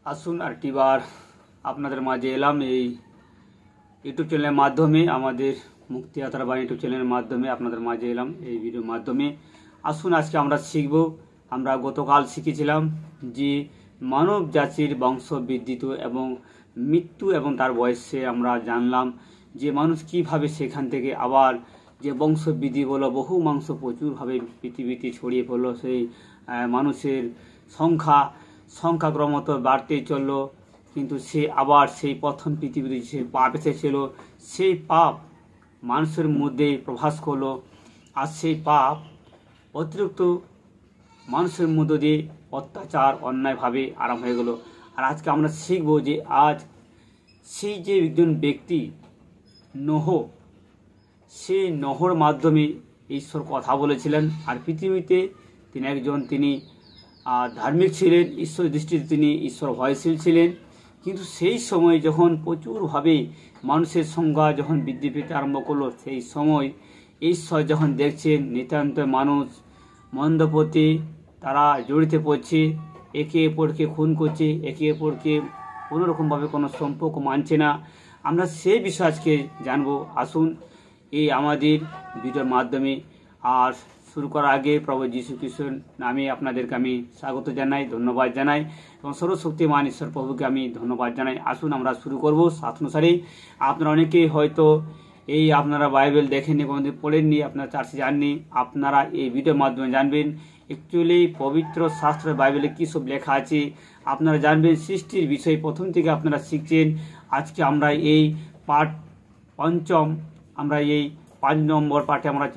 আসুন আরেকটিবার আপনাদের মাঝে এলাম এই ইউটিউব চ্যানেলের মাধ্যমে, আমাদের মুক্তি যাত্রা বাণী ইউটিউব চ্যানেলের মাধ্যমে আপনাদের মাঝে এলাম এই ভিডিওর মাধ্যমে। আসুন আজকে আমরা শিখব, আমরা গতকাল শিখেছিলাম যে মানব জাতির বংশ বৃদ্ধি এবং মৃত্যু এবং তার বয়সে আমরা জানলাম যে মানুষ কিভাবে সেখান থেকে আবার যে বংশ বৃদ্ধি হলো, বহু মাংস প্রচুরভাবে পৃথিবীতে ছড়িয়ে পড়লো, সেই মানুষের সংখ্যা ক্রমত বাড়তেই চললো। কিন্তু সে আবার সেই প্রথম পৃথিবীতে যে পাপ এসেছিল, সেই পাপ মানুষের মধ্যে প্রভাস করলো, আর সেই পাপ অতিরিক্ত মানুষের মধ্য দিয়ে অত্যাচার অন্যায়ভাবে আরম্ভ হয়ে গেল। আর আজকে আমরা শিখব যে আজ সেই যে একজন ব্যক্তি নোহ, সেই নহর মাধ্যমে ঈশ্বর কথা বলেছিলেন। আর পৃথিবীতে তিনি ধার্মিক ছিলেন, ঈশ্বর দৃষ্টিতে তিনি ঈশ্বর ভয়শীল ছিলেন। কিন্তু সেই সময় যখন প্রচুরভাবে মানুষের সংখ্যা যখন বৃদ্ধি পেতে আরম্ভ করলো, সেই সময় ঈশ্বর যখন দেখছেন নিতান্ত মানুষ মন্দ পথে তারা জড়িতে পড়ছে, একে অপরকে খুন করছে, একে অপরকে কোনোরকমভাবে কোনো সম্পর্ক মানছে না, আমরা সেই বিষয় আজকে জানবো। আসুন এই আমাদের ভিডিওর মাধ্যমে। আর শুরু করার আগে প্রভু যীশু খ্রিস্টের নামে আপনাদেরকে আমি স্বাগত জানাই, ধন্যবাদ জানাই, এবং সর্বশক্তিমান ঈশ্বর প্রভুকে আমি ধন্যবাদ জানাই। আসুন আমরা শুরু করব শাস্ত্র অনুসারে। আপনারা অনেকেই হয়তো আপনারা বাইবেল দেখেননি, কোনোদিন পড়েননি, আপনারা চার্চে যাননি, আপনারা এই ভিডিওর মাধ্যমে জানবেন অ্যাকচুয়ালি পবিত্র শাস্ত্রের বাইবেলে কী সব লেখা আছে। আপনারা জানবেন সৃষ্টির বিষয় প্রথম থেকে আপনারা শিখছেন। আজকে আমরা এই পাঠ পঞ্চম, আমরা এই 5 নম্বর পাঠে আমরা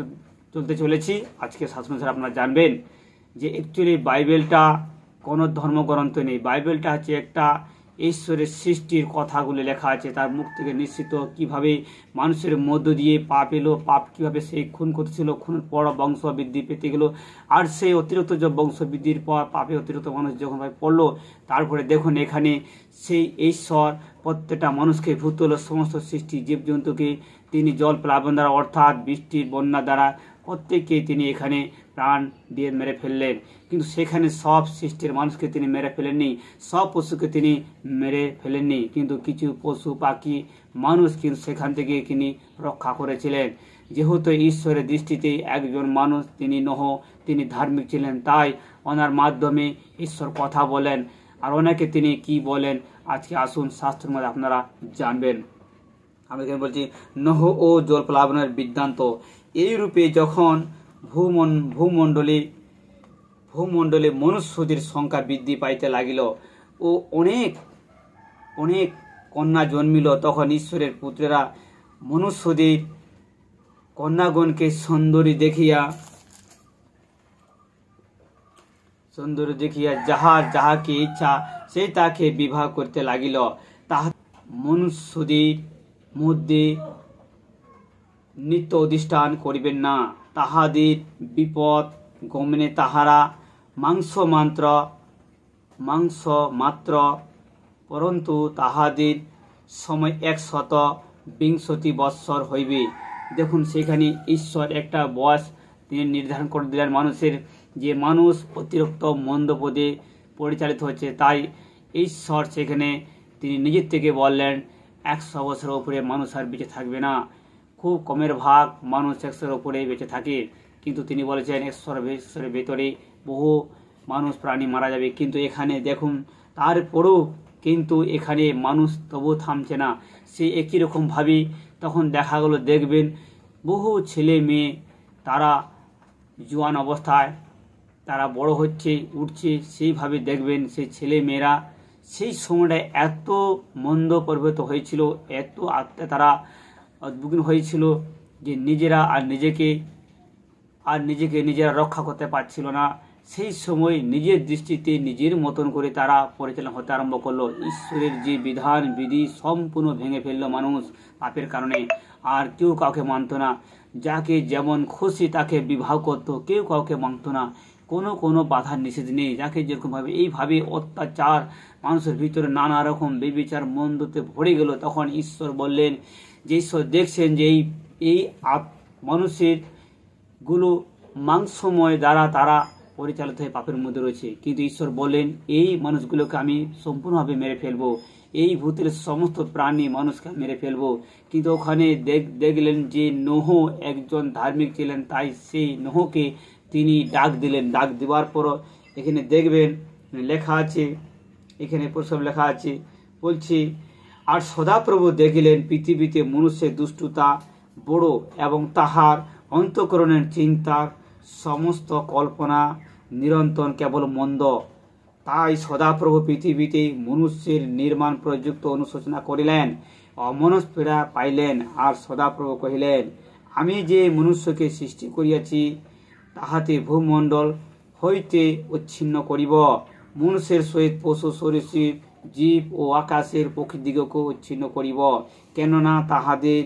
চলতে চলেছি। আজকে শাস্ত্র অনুসারে আপনারা জানবেন যে অ্যাকচুয়ালি বাইবেলটা কোনো ধর্মগ্রন্থ নেই, বাইবেলটা হচ্ছে একটা ঈশ্বরের সৃষ্টির কথাগুলি লেখা আছে, তার মুখ থেকে নিশ্চিত কিভাবে মানুষের মধ্য দিয়ে পাপ এলো, পাপ কীভাবে সেই খুন করতেছিল, খুনের পর বংশ বৃদ্ধি পেতে গেল, আর সেই অতিরিক্ত যে বংশ বৃদ্ধির পর পাপে অতিরিক্ত মানুষ যখন পড়লো, তারপরে দেখুন এখানে সেই ঈশ্বর প্রত্যেকটা মানুষকে ভূতল সমস্ত সৃষ্টি জীবজন্তুকে তিনি জল প্লাবন দ্বারা অর্থাৎ বৃষ্টির বন্যা দ্বারা প্রত্যেককে তিনি এখানে প্রাণ দিয়ে মেরে ফেললেন। কিন্তু সেখানে সব সৃষ্টির মানুষকে তিনি মেরে ফেলেননি, সব পশুকে তিনি মেরে ফেলেননি, কিন্তু কিছু পশু পাখি মানুষ কিন্তু সেখান থেকে তিনি রক্ষা করেছিলেন। যেহেতু ঈশ্বরের দৃষ্টিতে একজন মানুষ তিনি নোহ, তিনি ধার্মিক ছিলেন, তাই ওনার মাধ্যমে ঈশ্বর কথা বলেন। আর ওনাকে তিনি কি বলেন আজকে আসুন শাস্ত্রের মধ্যে আপনারা জানবেন। আমি এখানে বলছি নোহ ও জল প্লাবনের বৃত্তান্ত। এই রূপে যখন ভূমণ্ডলে মনুষ্যদের সংখ্যা বৃদ্ধি পাইতে লাগিল ও অনেক অনেক কন্যা জন্মিল, তখন ঈশ্বরের পুত্রেরা মনুষ্যদের কন্যাগণকে সুন্দরী দেখিয়া যাহাকে ইচ্ছা সেই তাকে বিবাহ করতে লাগিল। তাহা মনুষ্যদের মধ্যে নিত্য অধিষ্ঠান করিবেন না, তাহাদের বিপদ গমনে তাহারা মাংস মাত্র, পরন্তু তাহাদের সময় 120 বৎসর হইবে। দেখুন সেখানে ঈশ্বর একটা বয়স তিনি নির্ধারণ করে দিলেন মানুষের, যে মানুষ অতিরিক্ত মন্দ পদে পরিচালিত হচ্ছে, তাই ঈশ্বর সেখানে তিনি নিজের থেকে বললেন 100 বছরের উপরে মানুষ আর বেঁচে থাকবে না। খুব কমের ভাগ মানুষ 100-এর উপরে বেঁচে থাকে, কিন্তু তিনি বলেছেন 100-এর ভেতরে বহু মানুষ প্রাণী মারা যাবে। কিন্তু এখানে দেখুন তারপরেও কিন্তু এখানে মানুষ তবু থামছে না, সে একই রকমভাবে তখন দেখা গেলো, দেখবেন বহু ছেলে মেয়ে তারা জোয়ান অবস্থায় তারা বড় হচ্ছে উঠছে, সেইভাবে দেখবেন সেই ছেলে মেয়েরা সেই সময়টা এত মন্দ পরিবর্তিত হয়েছিল, এত আত্মা তারা উদ্বিগ্ন হয়েছিল যে নিজেরা নিজেরা রক্ষা করতে পারছিল না। সেই সময় নিজের দৃষ্টিতে নিজের মতন করে তারা পরিচালনা হতে আরম্ভ করলো। ঈশ্বরের যে বিধান বিধি সম্পূর্ণ ভেঙে ফেললো মানুষ পাপের কারণে। আর কেউ কাউকে মানত না, যাকে যেমন খুশি তাকে বিবাহ করতো, কেউ কাউকে মানত না, কোনো বাধা নিষেধ নেই, যাকে যেরকমভাবে এইভাবে অত্যাচার মানুষের ভিতরে নানা রকম বেবিচার মন্দতে ভরে গেল। তখন ঈশ্বর বললেন যে ঈশ্বর দেখছেন যে এই মানুষের গুলো মাংসময় দ্বারা তারা পরিচালিত হয়ে পাপের মধ্যে রয়েছে। কিন্তু ঈশ্বর বলেন এই মানুষগুলোকে আমি সম্পূর্ণভাবে মেরে ফেলবো, এই ভূতের সমস্ত প্রাণী মানুষকে মেরে ফেলবো। কিন্তু ওখানে দেখলেন যে নোহ একজন ধার্মিক ছিলেন, তাই সেই নোহকে তিনি ডাক দিলেন। ডাক দেওয়ার পর এখানে দেখবেন লেখা আছে, এখানে প্রসব লেখা আছে, বলছি আর সদাপ্রভু দেখিলেন পৃথিবীতে মনুষ্যের দুষ্টতা বড় এবং তাহার অন্তঃকরণের চিন্তার সমস্ত কল্পনা নিরন্তর কেবল মন্দ। তাই সদাপ্রভু পৃথিবীতে মনুষ্যের নির্মাণ প্রযুক্ত অনুশোচনা করিলেন, অমনস্পীড়া পাইলেন। আর সদাপ্রভু কহিলেন, আমি যে মনুষ্যকে সৃষ্টি করিয়াছি তাহাতে ভূমণ্ডল হইতে উচ্ছিন্ন করিব, মনুষ্যের সহিত পশু সরীসৃপ জীব ও আকাশের পক্ষীদিগকে উচ্ছিন্ন করিব, কেননা তাহাদের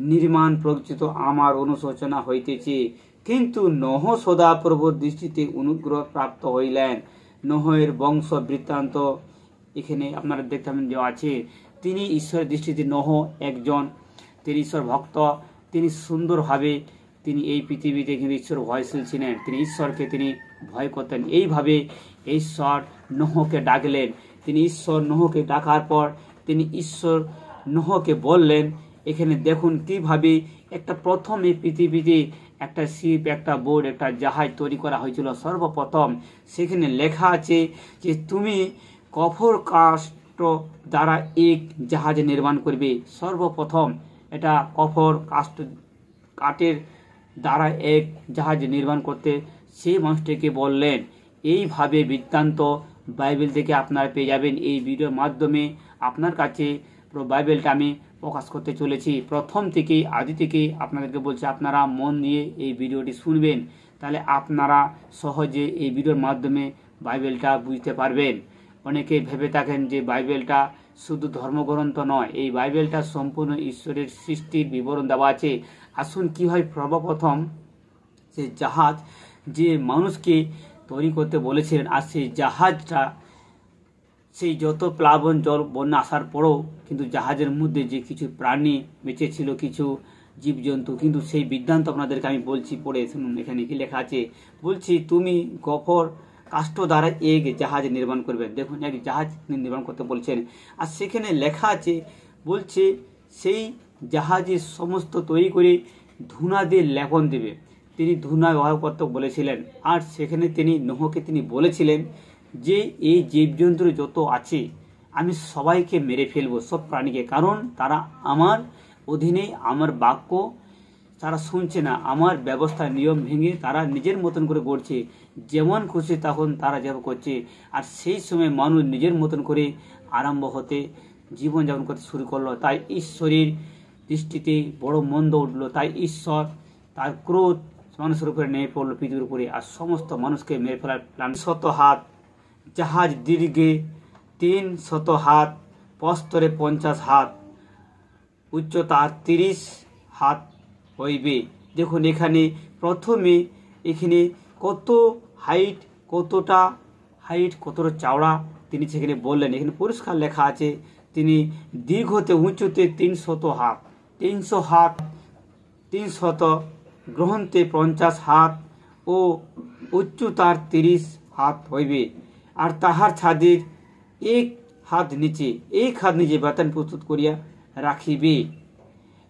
নির্মাণ প্রযুক্ত আমার অনুশোচনা হইতেছে। কিন্তু নহ সদাপ্রভুর দৃষ্টিতে অনুগ্রহ প্রাপ্ত হইলেন। নহয়ের বংশ বৃত্তান্ত এখানে আপনারা দেখতে পাবেন যে আছে। তিনি ঈশ্বরের দৃষ্টিতে নহ একজন, তিনি ঈশ্বর ভক্ত, তিনি সুন্দরভাবে তিনি এই পৃথিবীতে কিন্তু ঈশ্বর ভয়শীল ছিলেন, তিনি ঈশ্বরকে তিনি ভয় করতেন। এইভাবে ঈশ্বর নহকে ডাকলেন। তিনি ঈশ্বর নহকে ডাকার পর তিনি ঈশ্বর নহকে বললেন, এখানে দেখুন কিভাবে একটা প্রথমে পৃথিবীতে একটা শিপ, একটা বোট, একটা জাহাজ তৈরি করা হয়েছিল সর্বপ্রথম। সেখানে লেখা আছে যে তুমি কফর কাষ্ঠ দ্বারা এক জাহাজ নির্মাণ করবে। সর্বপ্রথম এটা কফর কাঠের দ্বারা এক জাহাজ নির্মাণ করতে সেই মানুষটিকে বললেন। এইভাবে বৃত্তান্ত বাইবেল থেকে আপনারা পেয়ে যাবেন। এই ভিডিওর মাধ্যমে আপনার কাছে পুরো বাইবেলটা আমি প্রকাশ করতে চলেছি। প্রথম থেকে আদি থেকে আপনাদেরকে বলছি, আপনারা মন দিয়ে এই ভিডিওটি শুনবেন, তাহলে আপনারা সহজে এই ভিডিওর মাধ্যমে বাইবেলটা বুঝতে পারবেন। অনেকে ভেবে থাকেন যে বাইবেলটা শুধু ধর্মগ্রন্থ নয়, এই বাইবেলটা সম্পূর্ণ ঈশ্বরের সৃষ্টির বিবরণ দেওয়া আছে। আসুন কীভাবে সর্বপ্রথম সেই জাহাজ যে মানুষকে তৈরি করতে বলেছিলেন, আর সেই জাহাজটা সেই যত প্লাবন জল বন্যা আসার পরও কিন্তু জাহাজের মধ্যে যে কিছু প্রাণী বেঁচে ছিল, কিছু জীবজন্তু, কিন্তু সেই বৃত্তান্ত আপনাদেরকে আমি বলছি, পড়ে শুনুন। এখানে কি লেখা আছে, বলছি তুমি গফর কাষ্ঠ দ্বারা এক জাহাজ নির্মাণ করবেন। দেখুন এক জাহাজ নির্মাণ করতে বলছেন, আর সেখানে লেখা আছে বলছে সেই জাহাজের সমস্ত তৈরি করে ধুনা দিয়ে লেপন দেবে। তিনি ধুনা ব্যবহার করতে বলেছিলেন। আর সেখানে তিনি নহকে তিনি বলেছিলেন যে এই জীবজন্তু যত আছে আমি সবাইকে মেরে ফেলবো, সব প্রাণীকে, কারণ তারা আমার অধীনে, আমার বাক্য তারা শুনছে না, আমার ব্যবস্থা নিয়ম ভেঙে তারা নিজের মতন করে করছে, যেমন খুশি তখন তারা যেভাবে করছে। আর সেই সময় মানুষ নিজের মতন করে আরম্ভ হতে জীবনযাপন করতে শুরু করলো। তাই ঈশ্বরের দৃষ্টিতে বড় মন্দ উঠলো। তাই ঈশ্বর তার ক্রোধ মানুষের উপরে নেমে পড়লো, পৃথিবীর উপরে, আর সমস্ত মানুষকে মেরে ফেলার প্ল্যান। 100 হাত জাহাজ, দীর্ঘে 300 হাত, প্রস্তরে 50 হাত, উচ্চতা 30 হাত হইবে। দেখুন এখানে প্রথমে এখানে কত হাইট, কতটা চওড়া তিনি সেখানে বললেন। এখানে পরিষ্কার লেখা আছে তিনি দীর্ঘতে উঁচুতে 300 হাত, 300 হাত, 300 গ্রহণতে 50 হাত ও উচ্চতার 30 হাত হইবে। আর তাহার ছাদের এক হাত নিচে বাতান প্রস্তুত করিয়া রাখিবে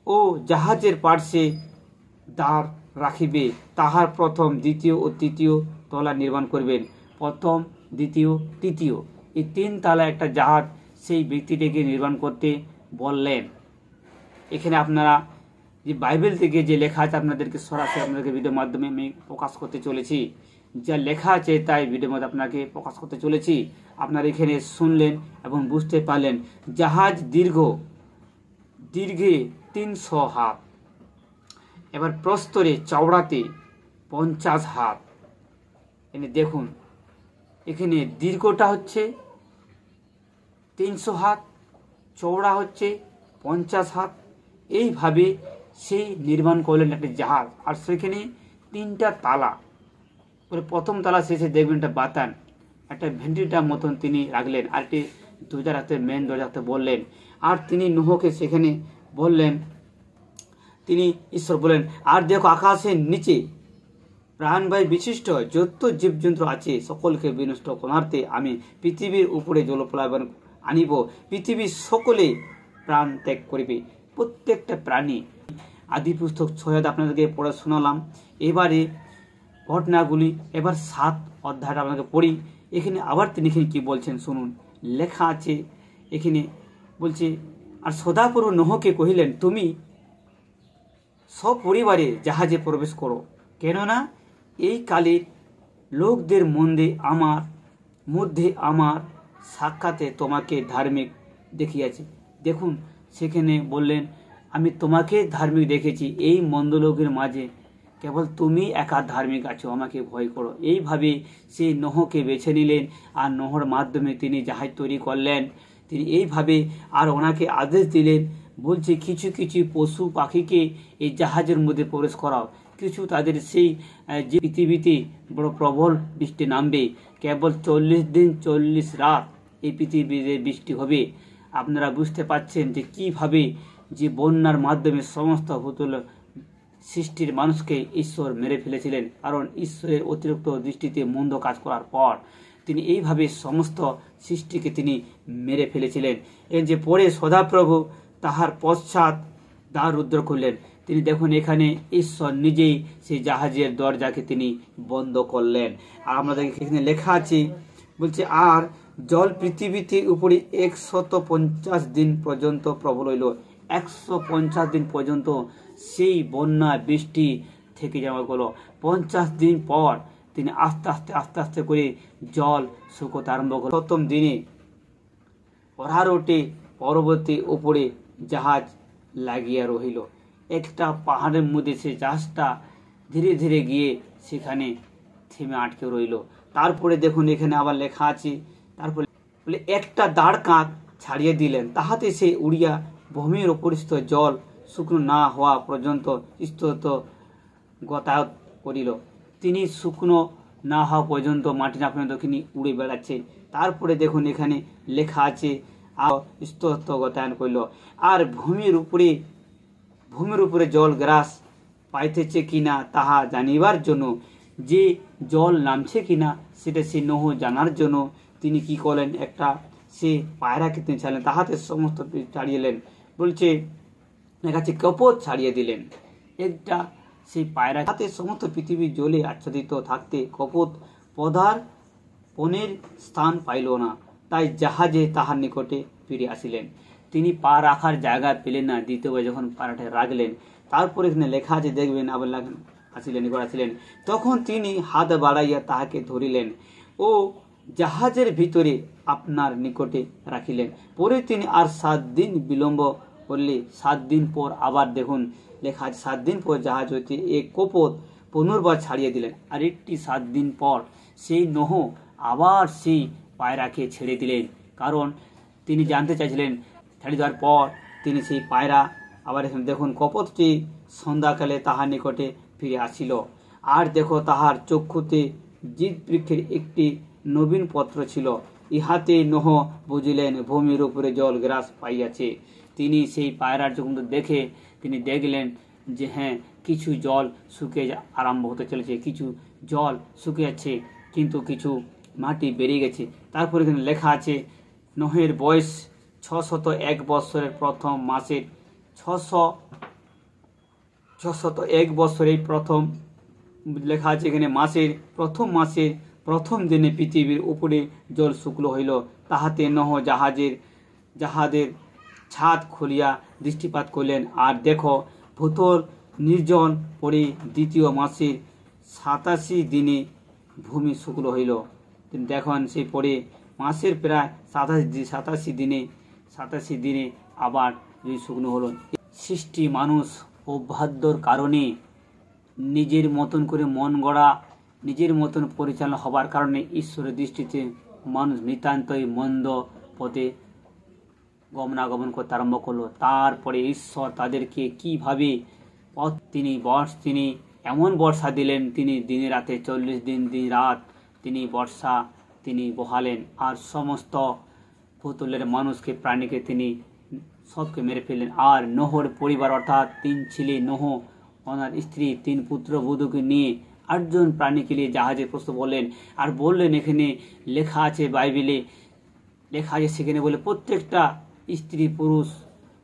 ও জাহাজের পার্শ্বে দ্বার রাখিবে। তাহার প্রথম, দ্বিতীয় ও তৃতীয় তলা নির্মাণ করবেন। প্রথম, দ্বিতীয়, তৃতীয়, এই 3 তলা একটা জাহাজ সেই ব্যক্তিটিকে নির্মাণ করতে বললেন। এখানে আপনারা যে বাইবেল থেকে যে লেখা আছে আপনাদেরকে সরাসরি আপনাদেরকে ভিডিওর মাধ্যমে আমি প্রকাশ করতে চলেছি। যা লেখা আছে তাই ভিডিওর মধ্যে আপনাকে প্রকাশ করতে চলেছি। আপনারা এখানে শুনলেন এবং বুঝতে পারলেন। জাহাজ দীর্ঘে 300 হাত, এবার প্রস্তরে চওড়াতে 50 হাত। এখানে দেখুন এখানে দীর্ঘটা হচ্ছে 300 হাত, চওড়া হচ্ছে 50 হাত। এইভাবে সেই নির্মাণ করলেন একটা জাহাজ। আর সেখানে 3টা তালা, প্রথম তালা শেষে দেখবেন একটা বাতান, একটা ভেন্টিলেটার মতন তিনি রাখলেন, আর একটি দরজা রাখতে, মেন দরজা রাখতে বললেন। আর তিনি নহকে সেখানে বললেন, তিনি ঈশ্বর বলেন, আর দেখো আকাশের নিচে প্রাণবায়ু বিশিষ্ট যত জীবজন্তু আছে সকলকে বিনষ্ট করাতে আমি পৃথিবীর উপরে জলপ্লাবন আনিব, পৃথিবীর সকলে প্রাণ ত্যাগ করিবে। প্রত্যেকটা প্রাণী আদি পুস্তক 6 আপনাদেরকে পড়ে শোনালাম। এবারে ঘটনাগুলি এবার 7 অধ্যায়টা আপনাকে পড়ি। এখানে আবার তিনি কি বলছেন শুনুন। লেখা আছে এখানে, বলছে, আর সদাপ্রভু নোহকে কহিলেন, তুমি সপরিবারে জাহাজে প্রবেশ করো, কেননা এই কালে লোকদের মধ্যে আমার সাক্ষাতে তোমাকে ধার্মিক দেখিয়াছি। দেখুন সেখানে বললেন, আমি তোমাকে ধার্মিক দেখেছি, এই মন্দ লোকের মাঝে কেবল তুমি একা ধার্মিক আছো, আমাকে ভয় করো। এইভাবে সেই নোহকে বেছে নিলেন, আর নোহর মাধ্যমে তিনি জাহাজ তৈরি করলেন। তিনি এইভাবে আর ওনাকে আদেশ দিলেন, বলছে কিছু কিছু পশু পাখিকে এই জাহাজের মধ্যে প্রবেশ করাও, কিছু তাদের সেই যে পৃথিবীতে বড় প্রবল বৃষ্টি নামবে, কেবল 40 দিন 40 রাত এই পৃথিবীতে বৃষ্টি হবে। আপনারা বুঝতে পারছেন যে কিভাবে যে বন্যার মাধ্যমে সমস্ত ভূতল সৃষ্টির মানুষকে ঈশ্বর মেরে ফেলেছিলেন, কারণ ঈশ্বরের অতিরিক্ত দৃষ্টিতে মন্দ কাজ করার পর তিনি এইভাবে সমস্ত সৃষ্টিকে তিনি মেরে ফেলেছিলেন। এর যে পরে সদাপ্রভু তাহার পশ্চাৎ দ্বার রুদ্ধ করলেন। তিনি দেখুন এখানে ঈশ্বর নিজেই সেই জাহাজের দরজাকে তিনি বন্ধ করলেন। আর আমাদের এখানে লেখা আছে, বলছে, আর জল পৃথিবীতে উপরে 150 দিন পর্যন্ত প্রবল হইল। 150 দিন পর্যন্ত সেই বন্যা বৃষ্টি থেকে যাওয়া গেল। 50 দিন পর তিনি আস্তে আস্তে করে জল শুকোতে আরম্ভ করল। 7ম দিনে অরারোটে পর্বতে উপরে জাহাজ লাগিয়া রহিল। একটা পাহাড়ের মধ্যে সে জাহাজটা ধীরে ধীরে গিয়ে সেখানে থেমে আটকে রইল। তারপরে দেখুন এখানে আবার লেখা আছে, তারপরে বলে একটা দাঁড় কাক ছাড়িয়ে দিলেন, তাহাতে সে উড়িয়া ভূমির উপরিস্থ জল শুকনো না হওয়া পর্যন্ত স্তত গতায়ত করিল। তিনি শুকনো না হওয়া পর্যন্ত মাটি না পর্যন্ত তিনি উড়ে বেড়াচ্ছে। তারপরে দেখুন এখানে লেখা আছে, আর স্তত গতায়ন করিল। আর ভূমির উপরে জল গ্রাস পাইতেছে কিনা তাহা জানিবার জন্য, যে জল নামছে কিনা সেটা সে নোহ জানার জন্য তিনি কি করলেন, একটা সে পায়রাকে তিনি ছাড়লেন, তাহাতে সমস্ত ছাড়িয়েলেন। বলছে দেখাচ্ছে কপোত ছাড়িয়ে দিলেন। একটা সেই পায়রা হাতে সমস্ত পৃথিবী জলে আচ্ছাদিত থাকতে কপোত পদার্পণের স্থান পাইল না, তাই জাহাজে তাহার নিকটে ফিরে আসিলেন। তিনি পা রাখার জায়গা পেলেন না। দ্বিতীয়বার যখন পাড়াটা রাখলেন, তারপরে এখানে লেখা আছে, দেখবেন আবার আসিলেন। তখন তিনি হাত বাড়াইয়া তাহাকে ধরিলেন ও জাহাজের ভিতরে আপনার নিকটে রাখিলেন। পরে তিনি আর 7 দিন বিলম্ব করলে 7 দিন পর আবার দেখুন লেখা আছে, 7 দিন পর জাহাজ হইতে এক কপোত পুনর্বার ছাড়িয়ে দিলেন। আর একটি 7 দিন পর সেই নোহ আবার সেই পায়রাকে ছেড়ে দিলেন, কারণ তিনি জানতে চাইছিলেন। ছেড়ে দেওয়ার পর তিনি সেই পায়রা আবার দেখুন কপোতটি সন্ধ্যাকালে তাহার নিকটে ফিরে আসিল। আর দেখো তাহার চক্ষুতে জিত বৃক্ষের একটি নবীন পত্র ছিল, ইহাতে নোহ বুঝিলেন ভূমির উপরে জল গ্রাস পাইয়াছে। তিনি সেই পায়রার যখন দেখে তিনি দেখলেন যে হ্যাঁ, কিছু জল শুকিয়ে আরম্ভ হতে চলেছে, কিছু জল শুকিয়ে যাচ্ছে, কিন্তু কিছু মাটি বেরিয়ে গেছে। তারপরে এখানে লেখা আছে, নোহের বয়স 601 বৎসরের প্রথম মাসের 601 বৎসরের প্রথম লেখা আছে এখানে মাসের প্রথম দিনে পৃথিবীর উপরে জল শুকলো হইল। তাহাতে নোহ জাহাজের ছাদ খুলিয়া দৃষ্টিপাত করলেন, আর দেখো ভূতল নির্জন পরে দ্বিতীয় মাসের 87 দিনে ভূমি শুকলো হইল। তিনি দেখুন সেই পরে মাসের প্রায় 87 দিনে আবার শুকনো হলো। সৃষ্টি মানুষ অবাধ্যর কারণে, নিজের মতন করে মন গড়া, নিজের মতন পরিচালনা হবার কারণে ঈশ্বরের দৃষ্টিতে মানুষ নিতান্তই মন্দ পথে গমনাগমন করতে আরম্ভ করলো। তারপরে ঈশ্বর তাদেরকে কিভাবে তিনি এমন বর্ষা দিলেন, তিনি দিনে রাতে 40 দিন রাত তিনি বর্ষা তিনি বহালেন, আর সমস্ত ভূতলের মানুষকে প্রাণীকে তিনি সবকে মেরে ফেললেন। আর নোহর পরিবার অর্থাৎ 3 ছেলে নোহ, ওনার স্ত্রী, 3 পুত্র বধূকে নিয়ে 8জন প্রাণীকে নিয়ে জাহাজে প্রস্তুত বললেন, আর বললেন এখানে লেখা আছে, বাইবেলে লেখা আছে সেখানে বলে প্রত্যেকটা স্ত্রী পুরুষ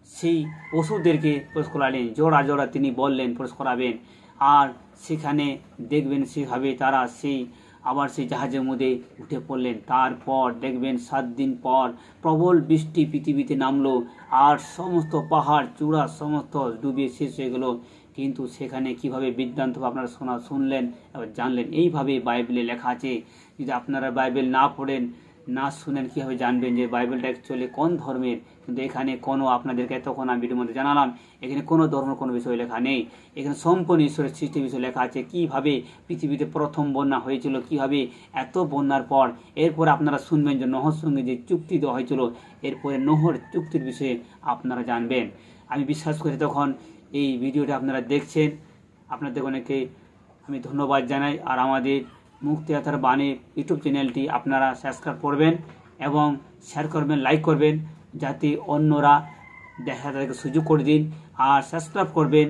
সেই পশুদেরকে প্রবেশ করালেন, জোড়া জোড়া তিনি বললেন প্রবেশ করাবেন। আর সেখানে দেখবেন সেভাবে তারা আবার সেই জাহাজের মধ্যে উঠে পড়লেন। তারপর দেখবেন 7 দিন পর প্রবল বৃষ্টি পৃথিবীতে নামলো, আর সমস্ত পাহাড় চূড়া সমস্ত ডুবে শেষ হয়ে গেল। কিন্তু সেখানে কিভাবে বিদ্যান্ত আপনারা শুনলেন এবার জানলেন। এইভাবে বাইবেলে লেখা আছে। যদি আপনারা বাইবেল না পড়েন না শুনেন কীভাবে জানবেন যে বাইবেলটা অ্যাকচুয়ালি কোন ধর্মের? কিন্তু এখানে কোনো আপনাদেরকে এতক্ষণ আমি ভিডিওর মধ্যে জানালাম, এখানে কোনো ধর্মের কোনো বিষয় লেখা নেই। এখানে সম্পূর্ণ ঈশ্বরের সৃষ্টির বিষয় লেখা আছে, কীভাবে পৃথিবীতে প্রথম বন্যা হয়েছিল, কীভাবে এত বন্যার পর এরপর আপনারা শুনবেন যে নহর সঙ্গে যে চুক্তি দেওয়া হয়েছিল, এরপরে নহর চুক্তির বিষয়ে আপনারা জানবেন। আমি বিশ্বাস করি তখন এই ভিডিওটা আপনারা দেখছেন, আপনাদের অনেকে আমি ধন্যবাদ জানাই। আর আমাদের মুক্তিয়াতার বাণী ইউটিউব চ্যানেলটি আপনারা সাবস্ক্রাইব করবেন এবং শেয়ার করবেন, লাইক করবেন, যাতে অন্যরা দেখা তাদেরকে সুযোগ করে দিন। আর সাবস্ক্রাইব করবেন,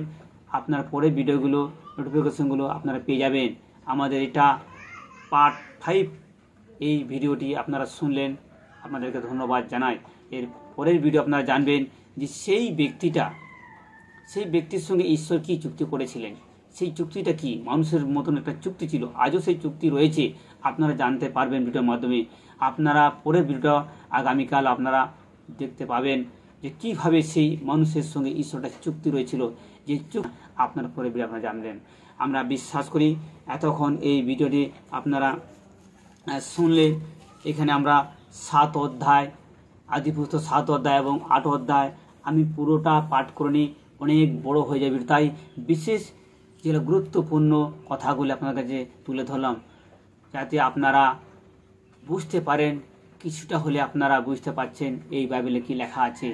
আপনার পরে ভিডিওগুলো নোটিফিকেশনগুলো আপনারা পেয়ে যাবেন। আমাদের এটা পার্ট 5 এই ভিডিওটি আপনারা শুনলেন, আপনাদেরকে ধন্যবাদ জানাই। এর পরের ভিডিও আপনারা জানবেন যে সেই ব্যক্তির সঙ্গে ঈশ্বর কি চুক্তি করেছিলেন, সেই চুক্তিটা কি মানুষের মতন একটা চুক্তি ছিল, আজও সেই চুক্তি রয়েছে, আপনারা জানতে পারবেন ভিডিওর মাধ্যমে। আপনারা পরের ভিডিওটা আগামীকাল আপনারা দেখতে পাবেন যে কিভাবে সেই মানুষের সঙ্গে ঈশ্বরটা চুক্তি রয়েছিল, যে চুক্তি আপনারা পরের ভিডিও আপনারা জানবেন। আমরা বিশ্বাস করি এতক্ষণ এই ভিডিওটি আপনারা শুনলেন। এখানে আমরা 7 অধ্যায় আদিপুস্তক 7 অধ্যায় এবং 8 অধ্যায় আমি পুরোটা পাঠ করিনি, অনেক বড় হয়ে যাবে, তাই বিশেষ যেগুলো গুরুত্বপূর্ণ কথাগুলো আপনার কাছে তুলে ধরলাম, যাতে আপনারা বুঝতে পারেন, কিছুটা হলে আপনারা বুঝতে পারছেন এই বাইবেলে কি লেখা আছে।